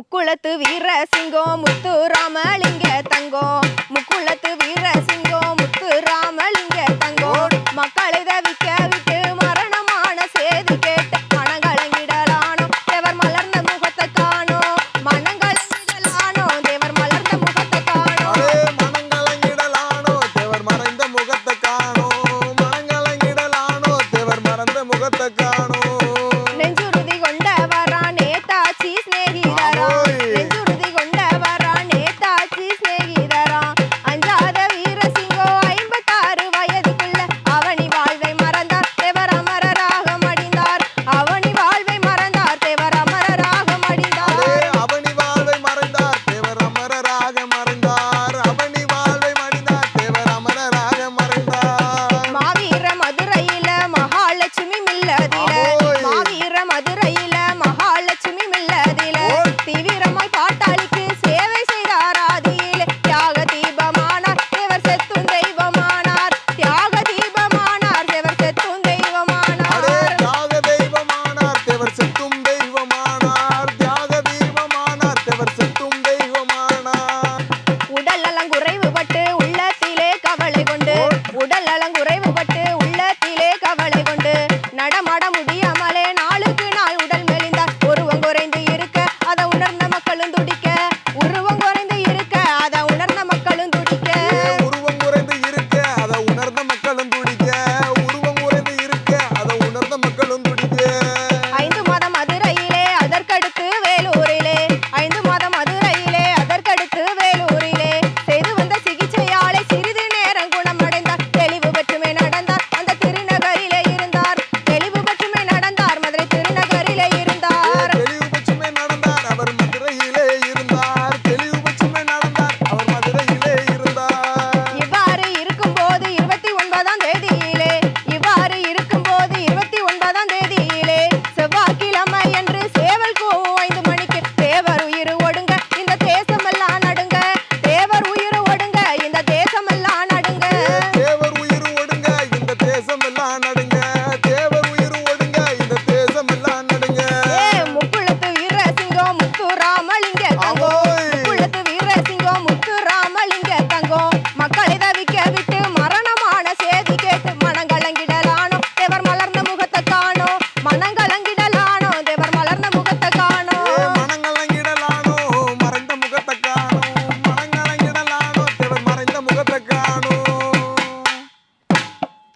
முக்குளத்து வீர சிங்கம் முத்து ராமலிங்க தங்கம் முக்குளத்து வீர சிங்கம் முத்து ராமலிங்க தங்கம் மக்களை தவிக்க விட்டு மரணமான சேதி கேட்டு மனங்கலங்கிடலானோ தேவர் மலர்ந்த முகத்தை காணோம் மனங்கலங்கிடலானோ தேவர் மலர்ந்த முகத்தை காணோம் மனங்கலங்கிடலானோ தேவர் மறைந்த முகத்தை காணோம் மனங்கலங்கிடலானோ தேவர் மறந்த முகத்தை காணோம் நெஞ்சுறுதி கொண்டவரா நேதாஜி சிநேகிதரா நெஞ்சுறுதி கொண்டவரா நேதாஜி சிநேகிதரா அஞ்சாத வீரசிங்கோ 56 வயதுக்குள்ள அவனி வாழ்வை மறந்தார் தேவர் அமரராக மடிந்தார் அவனி வாழ்வை மறந்தார் தேவர் அமரராக மடிந்தார் அவனி வாழ்வை மறைந்தார் தேவர் அமரராக மறைந்தார் அவனி வாழ்வை மடிந்தார் தேவர் அமரராக மறைந்தார் மாவீர மதுரையில மகாலட்சுமி மில்லதில மாவீர மதுரையில மகாலட்சுமி மில்லதில தீவிரமாய் பாட்டாளிக்கு சேவை செய்தார் ஆதியிலே தியாக தீபமானார் தேவர் செத்தும் தெய்வமானார் தியாக தீபமானார் தேவர் செத்தும் தெய்வமானார் தியாக தெய்வமானார் தேவர் செத்தும் தெய்வமானார் தியாக தெய்வமானார் தேவர் செத்தும் தெய்வமானார் உடல் நலம் குறைவுபட்டு உள்ளத்திலே கவலை கொண்டு உடல் நலம் குறைவுபட்டு உள்ளத்திலே கவலை கொண்டு நடமாட முடியாமலே நாளுக்கு நாள் உடல் மெலிந்தார் உருவம் குறைந்து இருக்க அதை உணர்ந்த மக்களும் துடிக்க உருவம் குறைந்து இருக்க அதை உணர்ந்த மக்களும் துடிக்க உருவம் குறைந்து இருக்க அதை உணர்ந்த மக்களும் துடிக்க உருவம் குறைந்து இருக்க அதை உணர்ந்த மக்களும்